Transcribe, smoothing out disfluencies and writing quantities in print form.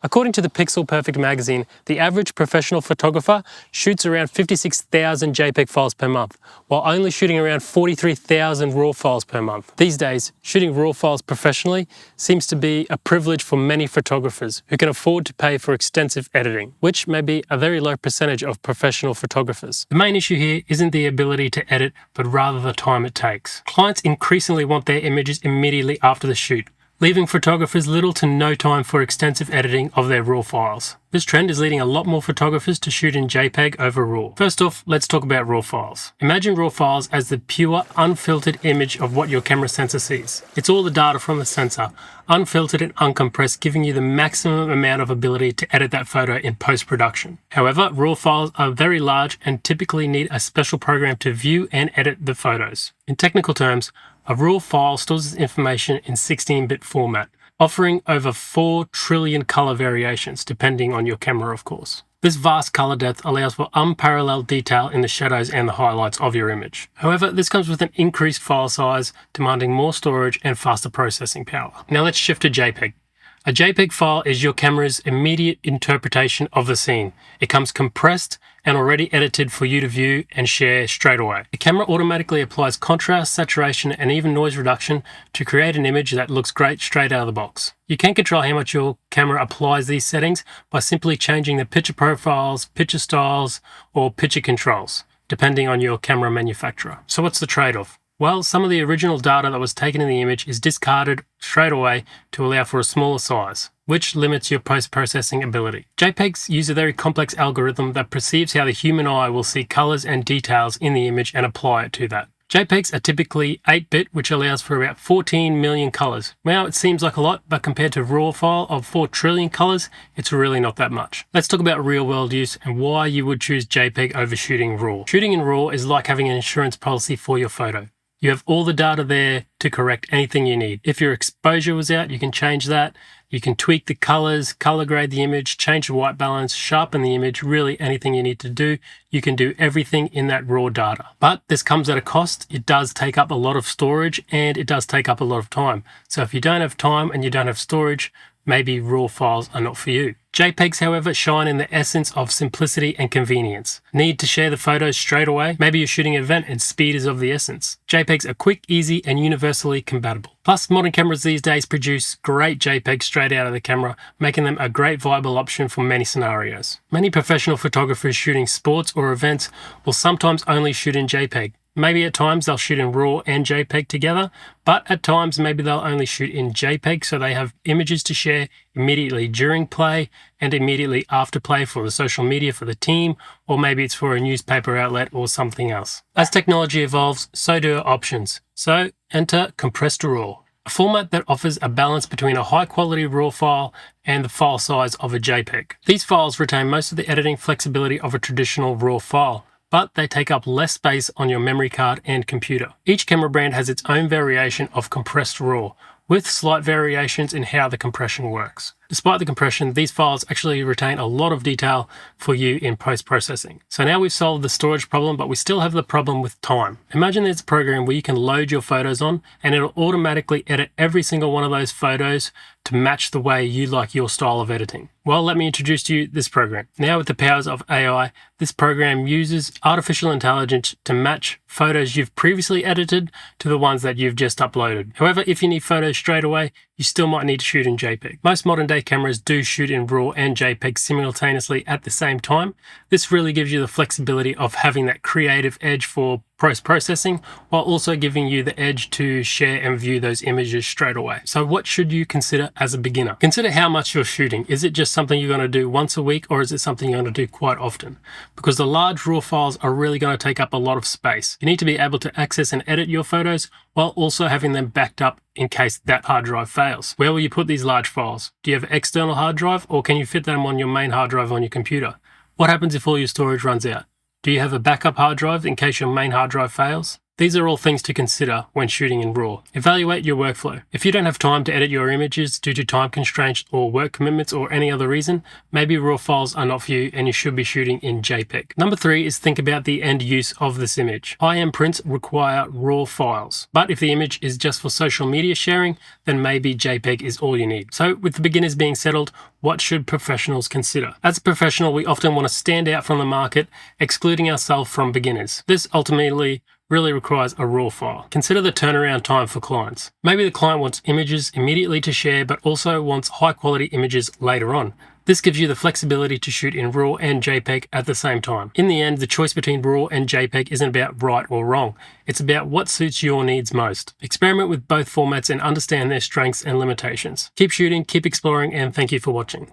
According to the Pixel Perfect magazine, the average professional photographer shoots around 56,000 JPEG files per month, while only shooting around 43,000 RAW files per month. These days, shooting RAW files professionally seems to be a privilege for many photographers who can afford to pay for extensive editing, which may be a very low percentage of professional photographers. The main issue here isn't the ability to edit, but rather the time it takes. Clients increasingly want their images immediately after the shoot, leaving photographers little to no time for extensive editing of their RAW files. This trend is leading a lot more photographers to shoot in JPEG over RAW. First off, let's talk about RAW files. Imagine RAW files as the pure, unfiltered image of what your camera sensor sees. It's all the data from the sensor, unfiltered and uncompressed, giving you the maximum amount of ability to edit that photo in post-production. However, RAW files are very large and typically need a special program to view and edit the photos. In technical terms, a RAW file stores its information in 16-bit format, offering over 4 trillion color variations, depending on your camera, of course. This vast color depth allows for unparalleled detail in the shadows and the highlights of your image. However, this comes with an increased file size, demanding more storage and faster processing power. Now let's shift to JPEG. A JPEG file is your camera's immediate interpretation of the scene. It comes compressed and already edited for you to view and share straight away. The camera automatically applies contrast, saturation, and even noise reduction to create an image that looks great straight out of the box. You can control how much your camera applies these settings by simply changing the picture profiles, picture styles, or picture controls, depending on your camera manufacturer. So what's the trade-off? Well, some of the original data that was taken in the image is discarded straight away to allow for a smaller size, which limits your post-processing ability. JPEGs use a very complex algorithm that perceives how the human eye will see colors and details in the image and apply it to that. JPEGs are typically 8-bit, which allows for about 14 million colors. Now, it seems like a lot, but compared to a RAW file of 4 trillion colors, it's really not that much. Let's talk about real-world use and why you would choose JPEG over shooting RAW. Shooting in RAW is like having an insurance policy for your photo. You have all the data there to correct anything you need. If your exposure was out, you can change that. You can tweak the colors, color grade the image, change the white balance, sharpen the image, really anything you need to do. You can do everything in that raw data. But this comes at a cost. It does take up a lot of storage and it does take up a lot of time. So if you don't have time and you don't have storage, maybe RAW files are not for you. JPEGs, however, shine in the essence of simplicity and convenience. Need to share the photos straight away? Maybe you're shooting an event and speed is of the essence. JPEGs are quick, easy, and universally compatible. Plus, modern cameras these days produce great JPEGs straight out of the camera, making them a great viable option for many scenarios. Many professional photographers shooting sports or events will sometimes only shoot in JPEG. Maybe at times they'll shoot in RAW and JPEG together, but at times maybe they'll only shoot in JPEG so they have images to share immediately during play and immediately after play for the social media for the team, or maybe it's for a newspaper outlet or something else. As technology evolves, so do our options. So enter compressed RAW, a format that offers a balance between a high-quality RAW file and the file size of a JPEG. These files retain most of the editing flexibility of a traditional RAW file, but they take up less space on your memory card and computer. Each camera brand has its own variation of compressed RAW, with slight variations in how the compression works. Despite the compression, these files actually retain a lot of detail for you in post-processing. So now we've solved the storage problem, but we still have the problem with time. Imagine there's a program where you can load your photos on and it'll automatically edit every single one of those photos to match the way you like your style of editing. Well, let me introduce to you this program. Now with the powers of AI, this program uses artificial intelligence to match photos you've previously edited to the ones that you've just uploaded. However, if you need photos straight away, you still might need to shoot in JPEG. Most modern day cameras do shoot in RAW and JPEG simultaneously at the same time. This really gives you the flexibility of having that creative edge for post-processing, while also giving you the edge to share and view those images straight away. So what should you consider as a beginner? Consider how much you're shooting. Is it just something you're going to do once a week, or is it something you're going to do quite often? Because the large RAW files are really going to take up a lot of space. You need to be able to access and edit your photos while also having them backed up in case that hard drive fails. Where will you put these large files? Do you have an external hard drive, or can you fit them on your main hard drive on your computer? What happens if all your storage runs out? Do you have a backup hard drive in case your main hard drive fails? These are all things to consider when shooting in RAW. Evaluate your workflow. If you don't have time to edit your images due to time constraints or work commitments or any other reason, maybe RAW files are not for you and you should be shooting in JPEG. Number 3 is think about the end use of this image. High-end prints require RAW files, but if the image is just for social media sharing, then maybe JPEG is all you need. So with the beginners being settled, what should professionals consider? As a professional, we often want to stand out from the market, excluding ourselves from beginners. This ultimately really requires a RAW file. Consider the turnaround time for clients. Maybe the client wants images immediately to share, but also wants high quality images later on. This gives you the flexibility to shoot in RAW and JPEG at the same time. In the end, the choice between RAW and JPEG isn't about right or wrong. It's about what suits your needs most. Experiment with both formats and understand their strengths and limitations. Keep shooting, keep exploring, and thank you for watching.